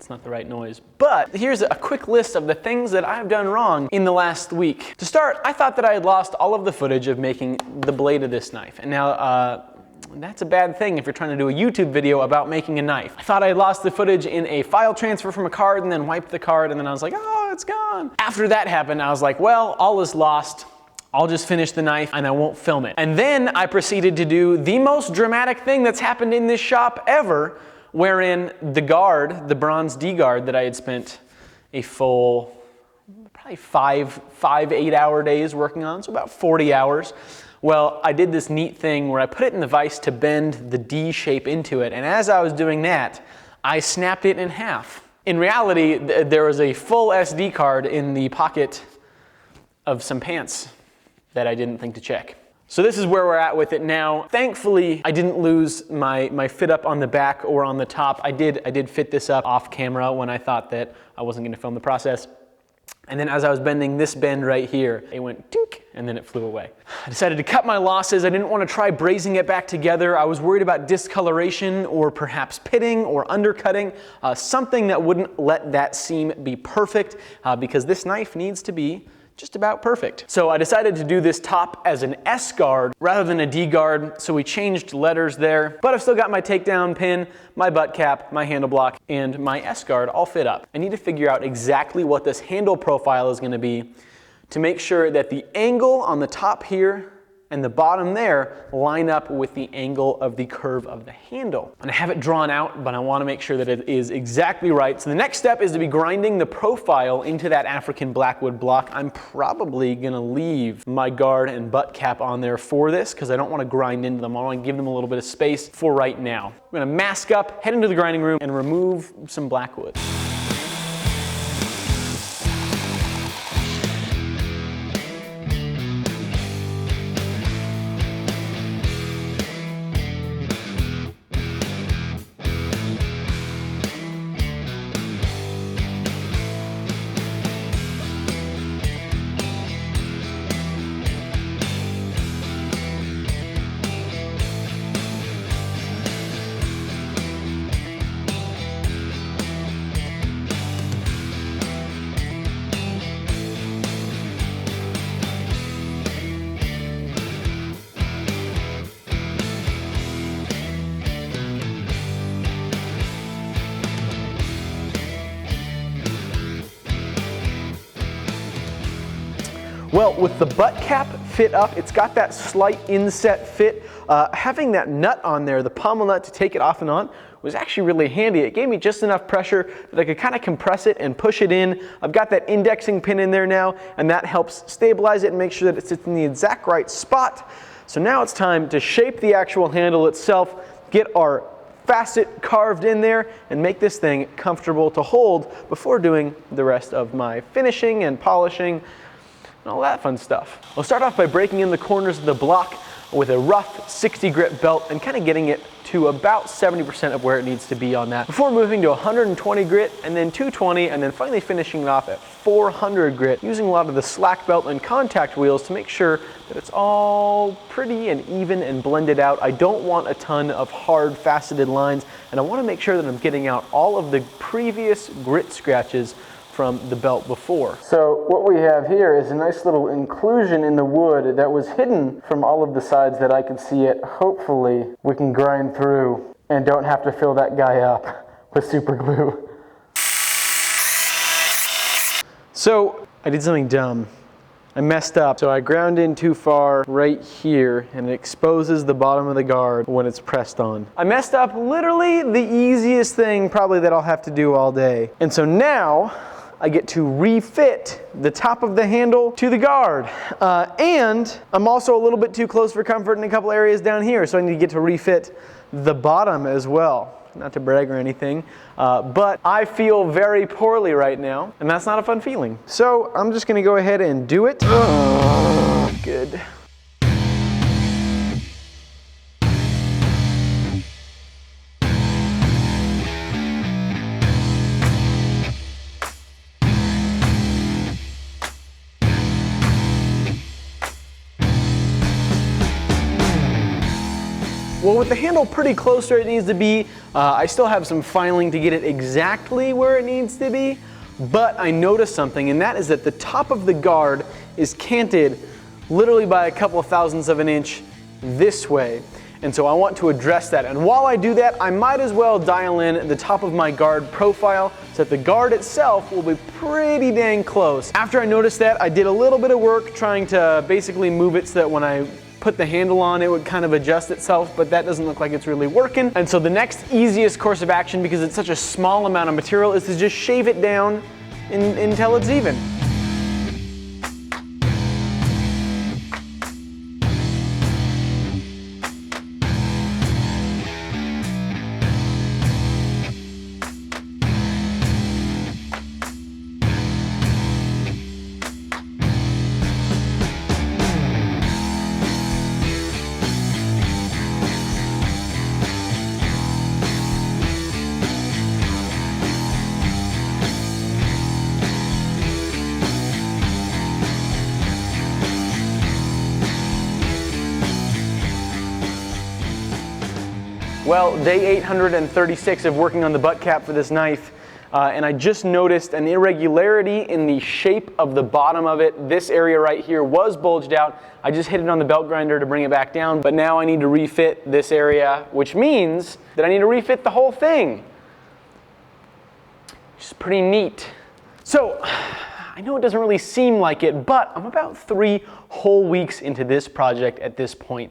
That's not the right noise. But here's a quick list of the things that I've done wrong in the last week. To start, I thought that I had lost all of the footage of making the blade of this knife. And now, that's a bad thing if you're trying to do a YouTube video about making a knife. I thought I had lost the footage in a file transfer from a card and then wiped the card, and then I was like, oh, it's gone. After that happened, I was like, well, all is lost. I'll just finish the knife and I won't film it. And then I proceeded to do the most dramatic thing that's happened in this shop ever, wherein the guard, the bronze D guard that I had spent a full, probably 8-hour days working on, so about 40 hours. Well, I did this neat thing where I put it in the vise to bend the D shape into it, and as I was doing that, I snapped it in half. In reality, there was a full SD card in the pocket of some pants that I didn't think to check. So this is where we're at with it now. Thankfully, I didn't lose my fit up on the back or on the top. I did fit this up off camera when I thought that I wasn't gonna film the process. And then as I was bending this bend right here, it went tink, and then it flew away. I decided to cut my losses. I didn't want to try brazing it back together. I was worried about discoloration or perhaps pitting or undercutting, something that wouldn't let that seam be perfect, because this knife needs to be just about perfect. So I decided to do this top as an S guard rather than a D guard, so we changed letters there, but I've still got my takedown pin, my butt cap, my handle block, and my S guard all fit up. I need to figure out exactly what this handle profile is gonna be to make sure that the angle on the top here and the bottom there line up with the angle of the curve of the handle. And I have it drawn out, but I want to make sure that it is exactly right. So the next step is to be grinding the profile into that African blackwood block. I'm probably gonna leave my guard and butt cap on there for this because I don't want to grind into them. I want to give them a little bit of space for right now. I'm gonna mask up, head into the grinding room, and remove some blackwood. Well, with the butt cap fit up, it's got that slight inset fit. Having that nut on there, the pommel nut to take it off and on, was actually really handy. It gave me just enough pressure that I could kind of compress it and push it in. I've got that indexing pin in there now, and that helps stabilize it and make sure that it sits in the exact right spot. So now it's time to shape the actual handle itself, get our facet carved in there, and make this thing comfortable to hold before doing the rest of my finishing and polishing and all that fun stuff. I'll start off by breaking in the corners of the block with a rough 60 grit belt and kind of getting it to about 70% of where it needs to be on that before moving to 120 grit and then 220 and then finally finishing it off at 400 grit using a lot of the slack belt and contact wheels to make sure that it's all pretty and even and blended out. I don't want a ton of hard faceted lines, and I want to make sure that I'm getting out all of the previous grit scratches from the belt before. So what we have here is a nice little inclusion in the wood that was hidden from all of the sides that I could see it. Hopefully we can grind through and don't have to fill that guy up with super glue. So I did something dumb. I messed up. So I ground in too far right here and it exposes the bottom of the guard when it's pressed on. I messed up literally the easiest thing probably that I'll have to do all day. And so now I get to refit the top of the handle to the guard. And I'm also a little bit too close for comfort in a couple areas down here, so I need to get to refit the bottom as well. Not to brag or anything, but I feel very poorly right now, and that's not a fun feeling. So I'm just gonna go ahead and do it. Good. Well, with the handle pretty close to where it needs to be, I still have some filing to get it exactly where it needs to be, but I noticed something, and that is that the top of the guard is canted literally by a couple of thousandths of an inch this way. And so I want to address that. And while I do that, I might as well dial in the top of my guard profile so that the guard itself will be pretty dang close. After I noticed that, I did a little bit of work trying to basically move it so that when I put the handle on, it would kind of adjust itself, but that doesn't look like it's really working. And so the next easiest course of action, because it's such a small amount of material, is to just shave it down until it's even. Well, day 836 of working on the butt cap for this knife, and I just noticed an irregularity in the shape of the bottom of it. This area right here was bulged out. I just hit it on the belt grinder to bring it back down, but now I need to refit this area, which means that I need to refit the whole thing. Which is pretty neat. So, I know it doesn't really seem like it, but I'm about 3 whole weeks into this project at this point.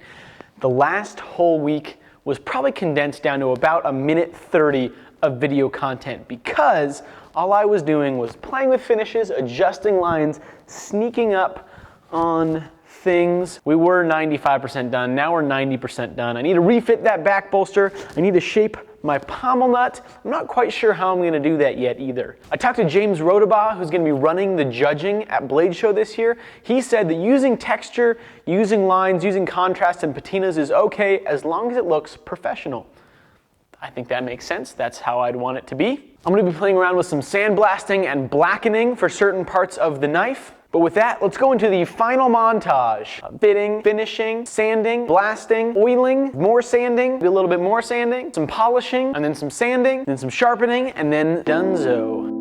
The last whole week was probably condensed down to about 1:30 of video content, because all I was doing was playing with finishes, adjusting lines, sneaking up on things. We were 95% done, now we're 90% done. I need to refit that back bolster. I need to shape my pommel nut. I'm not quite sure how I'm gonna do that yet either. I talked to James Rodabaugh, who's gonna be running the judging at Blade Show this year. He said that using texture, using lines, using contrast and patinas is okay as long as it looks professional. I think that makes sense. That's how I'd want it to be. I'm gonna be playing around with some sandblasting and blackening for certain parts of the knife. But with that, let's go into the final montage. Fitting, finishing, sanding, blasting, oiling, more sanding, a little bit more sanding, some polishing, and then some sanding, then some sharpening, and then donezo.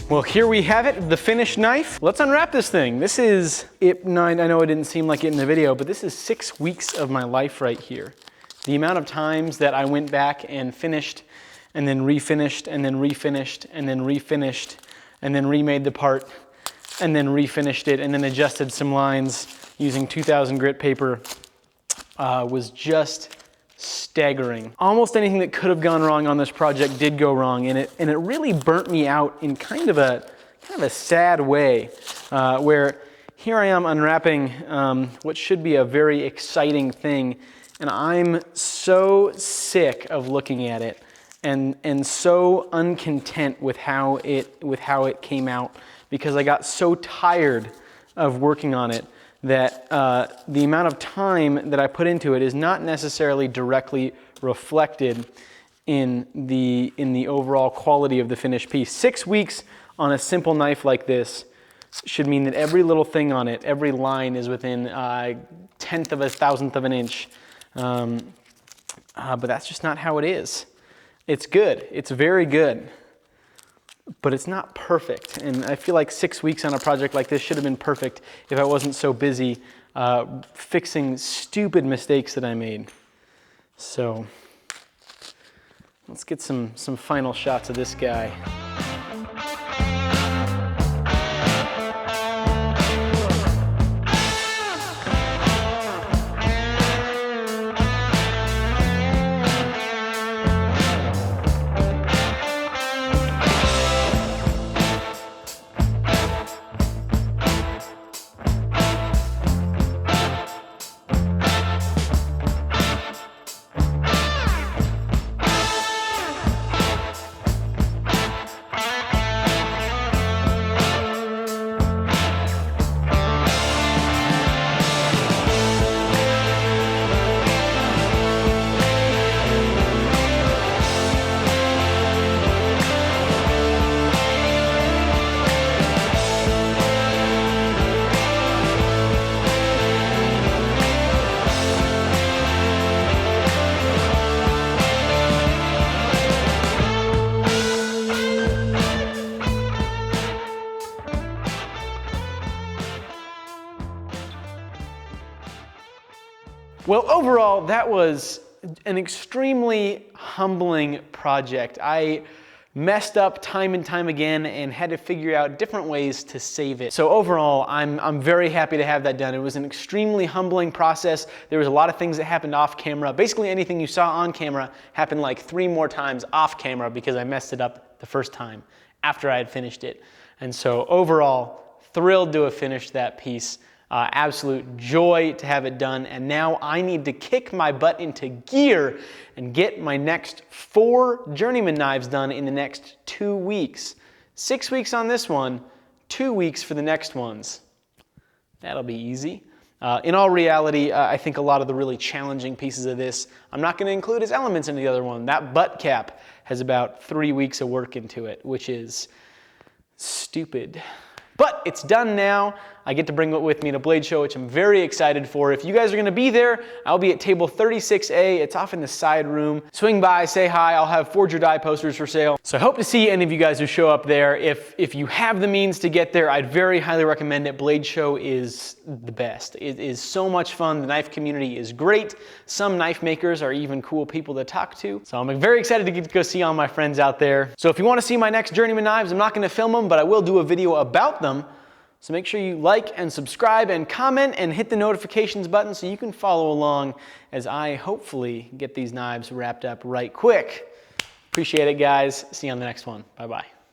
Well, here we have it, the finished knife. Let's unwrap this thing. This is, I know it didn't seem like it in the video, but this is 6 weeks of my life right here. The amount of times that I went back and finished, and then refinished, and then refinished, and then refinished, and then remade the part, and then refinished it, and then adjusted some lines using 2000 grit paper was just staggering. Almost anything that could have gone wrong on this project did go wrong, and it really burnt me out in kind of a sad way, where here I am unwrapping what should be a very exciting thing, and I'm so sick of looking at it and so uncontent with how it came out, because I got so tired of working on it that the amount of time that I put into it is not necessarily directly reflected in the overall quality of the finished piece. 6 weeks on a simple knife like this should mean that every little thing on it, every line is within a tenth of a thousandth of an inch. But that's just not how it is. It's good, it's very good, but it's not perfect. And I feel like 6 weeks on a project like this should have been perfect if I wasn't so busy fixing stupid mistakes that I made. So let's get some final shots of this guy. Well, overall, that was an extremely humbling project. I messed up time and time again and had to figure out different ways to save it. So overall, I'm very happy to have that done. It was an extremely humbling process. There was a lot of things that happened off camera. Basically anything you saw on camera happened like 3 more times off camera because I messed it up the first time after I had finished it. And so overall, thrilled to have finished that piece. Absolute joy to have it done, and now I need to kick my butt into gear and get my next 4 Journeyman knives done in the next 2 weeks. 6 weeks on this one, 2 weeks for the next ones. That'll be easy. In all reality, I think a lot of the really challenging pieces of this, I'm not going to include as elements in the other one. That butt cap has about 3 weeks of work into it, which is stupid. But it's done now. I get to bring it with me to Blade Show, which I'm very excited for. If you guys are gonna be there, I'll be at table 36A. It's off in the side room. Swing by, say hi. I'll have Forge Your Die posters for sale. So I hope to see any of you guys who show up there. If you have the means to get there, I'd very highly recommend it. Blade Show is the best. It is so much fun. The knife community is great. Some knife makers are even cool people to talk to. So I'm very excited to get to go see all my friends out there. So if you wanna see my next Journeyman knives, I'm not gonna film them, but I will do a video about them. So make sure you like and subscribe and comment and hit the notifications button so you can follow along as I hopefully get these knives wrapped up right quick. Appreciate it, guys. See you on the next one. Bye-bye.